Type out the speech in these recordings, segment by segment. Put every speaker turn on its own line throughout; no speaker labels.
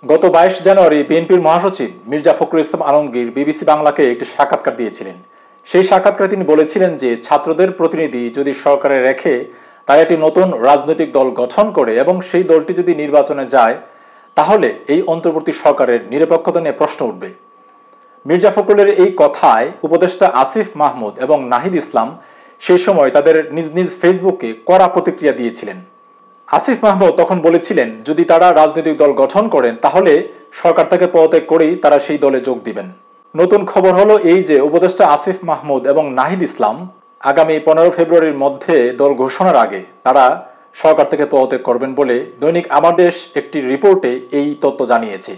গত 22 জানুয়ারি বিএনপির মহাসচিব মির্জা ফখরুল ইসলাম আলমগীর বিবিসি বাংলাকে একটি সাক্ষাৎকার দিয়েছিলেন। সেই সাক্ষাৎকারে তিনি বলেছিলেন যে ছাত্রদের প্রতিনিধি যদি সরকারে রেখে তারা একটি নতুন রাজনৈতিক দল গঠন করে এবং সেই দলটি যদি নির্বাচনে যায় তাহলে এই অন্তর্বর্তী সরকারের নিরপেক্ষতা নিয়ে প্রশ্ন উঠবে। মির্জা ফখরুলের এই কথায় উপদেষ্টা আসিফ মাহমুদ এবং নাহিদ ইসলাম সেই সময় তাদের নিজ নিজ ফেসবুকে কড়া প্রতিক্রিয়া দিয়েছিলেন। আসিফ মাহমুদ তখন বলেছিলেন যদি তারা রাজনৈতিক দল গঠন করেন তাহলে সরকার থেকে পদত্যাগ করেই তারা সেই দলে যোগ দিবেন। নতুন খবর হলো এই যে উপদেষ্টা আসিফ মাহমুদ এবং নাহিদ ইসলাম আগামী 15 ফেব্রুয়ারির মধ্যে দল ঘোষণার আগে তারা সরকার থেকে পদত্যাগ করবেন বলে দৈনিক আমার দেশ একটি রিপোর্টে এই তথ্য জানিয়েছে।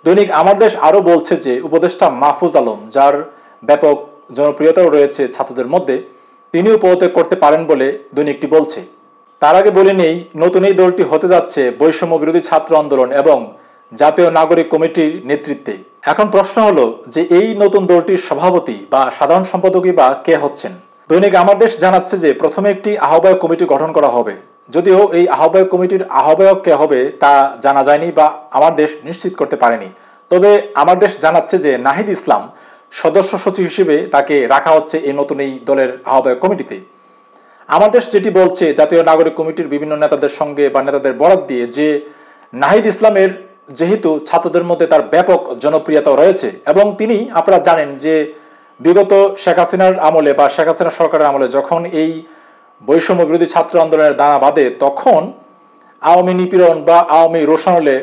দৈনিক আমার দেশ আরো বলছে যে উপদেষ্টা মাহফুজ আলম, যার ব্যাপক জনপ্রিয়তাও রয়েছে ছাত্রদের মধ্যে, তিনিও পদত্যাগ করতে পারেন বলে দৈনিকটি বলছে। তার আগে বলে নেই, নতুন এই দলটি হতে যাচ্ছে বৈষম্য বিরোধী ছাত্র আন্দোলন এবং জাতীয় নাগরিক কমিটির নেতৃত্বে। এখন প্রশ্ন হলো যে এই নতুন দলটির সভাপতি বা সাধারণ সম্পাদকই বা কে হচ্ছেন। দৈনিক আমার দেশ জানাচ্ছে যে প্রথমে একটি আহ্বায়ক কমিটি গঠন করা হবে, যদিও এই আহ্বায়ক কমিটির আহ্বায়ক কে হবে তা জানা যায়নি বা আমার দেশ নিশ্চিত করতে পারেনি। তবে আমার দেশ জানাচ্ছে যে নাহিদ ইসলাম সদস্য সচিব হিসেবে তাকে রাখা হচ্ছে এই নতুন এই দলের আহ্বায়ক কমিটিতে। আমার দেশ যেটি বলছে জাতীয় নাগরিক কমিটির বিভিন্ন নেতাদের সঙ্গে বা নেতাদের বরাত দিয়ে যে নাহিদ ইসলামের যেহেতু ছাত্রদের মধ্যে তার ব্যাপক জনপ্রিয়তা রয়েছে এবং তিনি, আপনারা জানেন যে বিগত শেখ হাসিনার আমলে বা শেখ হাসিনা সরকারের আমলে যখন এই বৈষম্য বিরোধী ছাত্র আন্দোলনের দানা বাঁধে তখন আওয়ামী নিপীড়ন বা আওয়ামী রোশানলে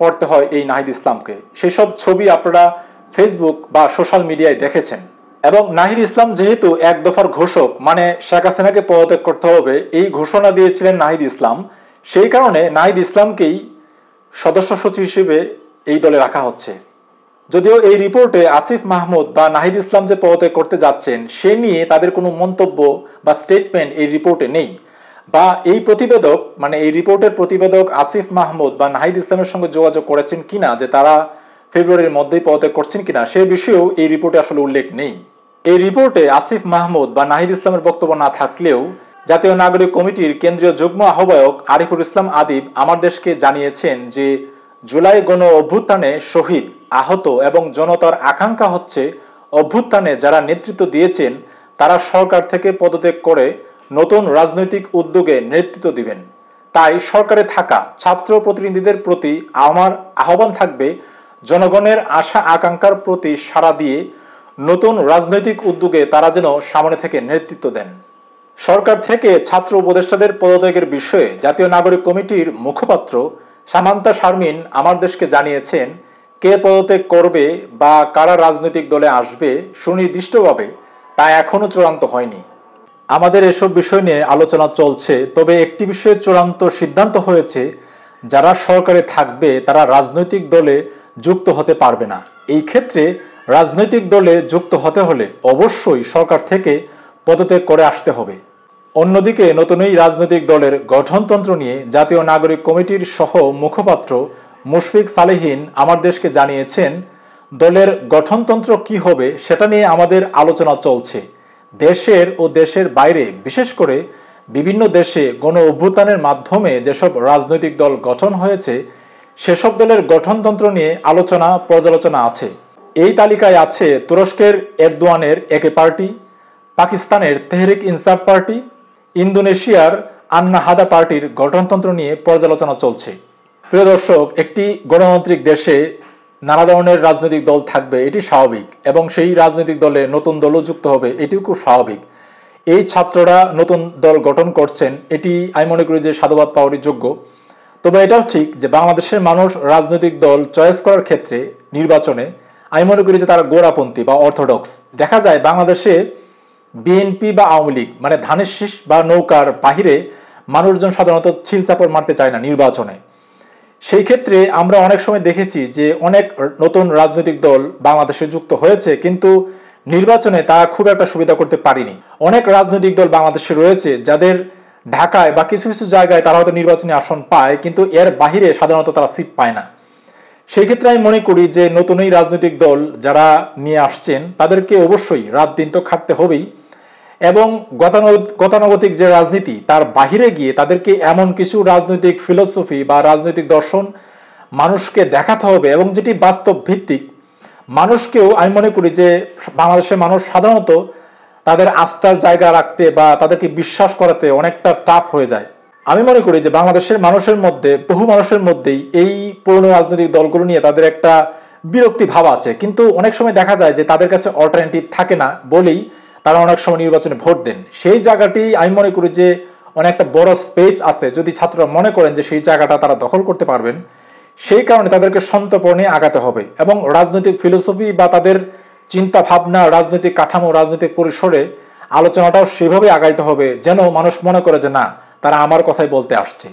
পড়তে হয় এই নাহিদ ইসলামকে। সেসব ছবি আপনারা ফেসবুক বা সোশ্যাল মিডিয়ায় দেখেছেন। এবং নাহিদ ইসলাম যেহেতু এক দফার ঘোষক, মানে শেখ হাসিনাকে পদত্যাগ করতে হবে এই ঘোষণা দিয়েছিলেন নাহিদ ইসলাম, সেই কারণে নাহিদ ইসলামকেই সদস্য সচিব হিসেবে এই দলে রাখা হচ্ছে। যদিও এই রিপোর্টে আসিফ মাহমুদ বা নাহিদ ইসলাম যে পদত্যাগ করতে যাচ্ছেন সে নিয়ে তাদের কোনো মন্তব্য বা স্টেটমেন্ট এই রিপোর্টে নেই, বা এই প্রতিবেদক মানে এই রিপোর্টের প্রতিবেদক আসিফ মাহমুদ বা নাহিদ ইসলামের সঙ্গে যোগাযোগ করেছেন কিনা যে তারা ফেব্রুয়ারির মধ্যেই পদত্যাগ করছেন কিনা সে বিষয়েও এই রিপোর্টে আসলে উল্লেখ নেই। এই রিপোর্টে আসিফ মাহমুদ বা নাহিদ ইসলামের বক্তব্য না থাকলেও জাতীয় নাগরিক কমিটির কেন্দ্রীয় যুগ্ম আহ্বায়ক আরিফুল ইসলাম আদিব আমার দেশকে জানিয়েছেন যে জুলাই গণ অভ্যুত্থানে শহীদ, আহত এবং জনতার আকাঙ্ক্ষা হচ্ছে অভ্যুত্থানে যারা নেতৃত্ব দিয়েছেন তারা সরকার থেকে পদত্যাগ করে নতুন রাজনৈতিক উদ্যোগে নেতৃত্ব দিবেন। তাই সরকারে থাকা ছাত্র প্রতিনিধিদের প্রতি আমার আহ্বান থাকবে জনগণের আশা আকাঙ্ক্ষার প্রতি সাড়া দিয়ে নতুন রাজনৈতিক উদ্যোগে তারা যেন সামনে থেকে নেতৃত্ব দেন। সরকার থেকে ছাত্র উপদেষ্টাদের পদত্যাগের বিষয়ে জাতীয় নাগরিক কমিটির মুখপাত্র সামান্তা শারমিন আমার দেশকে জানিয়েছেন কে পদত্যাগ করবে বা কারা রাজনৈতিক দলে আসবে সুনির্দিষ্টভাবে তা এখনো চূড়ান্ত হয়নি। আমাদের এসব বিষয় নিয়ে আলোচনা চলছে, তবে একটি বিষয়ে চূড়ান্ত সিদ্ধান্ত হয়েছে, যারা সরকারে থাকবে তারা রাজনৈতিক দলে যুক্ত হতে পারবে না। এই ক্ষেত্রে রাজনৈতিক দলে যুক্ত হতে হলে অবশ্যই সরকার থেকে পদত্যাগ করে আসতে হবে। অন্যদিকে নতুন এই রাজনৈতিক দলের গঠনতন্ত্র নিয়ে জাতীয় নাগরিক কমিটির সহ মুখপাত্র মুশফিক সালেহীন আমার দেশকে জানিয়েছেন দলের গঠনতন্ত্র কি হবে সেটা নিয়ে আমাদের আলোচনা চলছে। দেশের ও দেশের বাইরে বিশেষ করে বিভিন্ন দেশে গণ অভ্যুত্থানের মাধ্যমে যেসব রাজনৈতিক দল গঠন হয়েছে সেসব দলের গঠনতন্ত্র নিয়ে আলোচনা পর্যালোচনা আছে। এই তালিকায় আছে তুরস্কের এরদোয়ানের একে পার্টি, পাকিস্তানের তেহরিক ইনসাফ পার্টি, ইন্দোনেশিয়ার আন্নাহাদা পার্টির গঠনতন্ত্র নিয়ে পর্যালোচনা চলছে। প্রিয় দর্শক, একটি গণতান্ত্রিক দেশে নানা ধরনের রাজনৈতিক দল থাকবে, এটি স্বাভাবিক, এবং সেই রাজনৈতিক দলে নতুন দলও যুক্ত হবে, এটিও খুব স্বাভাবিক। এই ছাত্ররা নতুন দল গঠন করছেন, এটি আমি মনে করি যে সাধুবাদ পাওয়ারই যোগ্য। তবে এটাও ঠিক যে বাংলাদেশের মানুষ রাজনৈতিক দল চয়েস করার ক্ষেত্রে নির্বাচনে আমি মনে করি যে তারা গোড়াপন্থী বা অর্থোডক্স। দেখা যায় বাংলাদেশে বিএনপি বা আওয়ামী লীগ মানে ধানের শীষ বা নৌকার বাহিরে মানুষজন সাধারণত ছিলচাপড় মারতে চায় না নির্বাচনে। সেই ক্ষেত্রে আমরা অনেক সময় দেখেছি যে অনেক নতুন রাজনৈতিক দল বাংলাদেশে যুক্ত হয়েছে, কিন্তু নির্বাচনে তারা খুব একটা সুবিধা করতে পারেনি। অনেক রাজনৈতিক দল বাংলাদেশে রয়েছে যাদের ঢাকায় বা কিছু কিছু জায়গায় তারা হয়তো নির্বাচনী আসন পায়, কিন্তু এর বাহিরে সাধারণত তারা সিট পায় না। সেই ক্ষেত্রে আমি মনে করি যে নতুন এই রাজনৈতিক দল যারা নিয়ে আসছেন তাদেরকে অবশ্যই রাত দিন তো খাটতে হবেই, এবং গতানুগতিক যে রাজনীতি তার বাহিরে গিয়ে তাদেরকে এমন কিছু রাজনৈতিক ফিলোসফি বা রাজনৈতিক দর্শন মানুষকে দেখাতে হবে এবং যেটি বাস্তব ভিত্তিক, মানুষকেও আমি মনে করি যে বাংলাদেশের মানুষ সাধারণত তাদের আস্থার জায়গা রাখতে বা তাদেরকে বিশ্বাস করাতে অনেকটা টাফ হয়ে যায়। আমি মনে করি যে বাংলাদেশের মানুষের মধ্যে, বহু মানুষের মধ্যেই এই পুরনো রাজনৈতিক দলগুলো নিয়ে তাদের একটা বিরক্তি ভাব আছে, কিন্তু অনেক সময় দেখা যায় যে তাদের কাছে অল্টারনেটিভ থাকে না বলেই তারা অনেক সময় নির্বাচনে ভোট দেন। সেই জায়গাটি আমি মনে করি যে অনেকটা বড় স্পেস আছে, যদি ছাত্ররা মনে করেন যে সেই জায়গাটা তারা দখল করতে পারবেন, সেই কারণে তাদেরকে সন্তর্পণে আগাতে হবে এবং রাজনৈতিক ফিলোসফি বা তাদের চিন্তা ভাবনা, রাজনৈতিক কাঠামো, রাজনৈতিক পরিসরে আলোচনাটাও সেভাবে আগাইতে হবে যেন মানুষ মনে করে যে না, তারা আমার কথাই বলতে আসছে।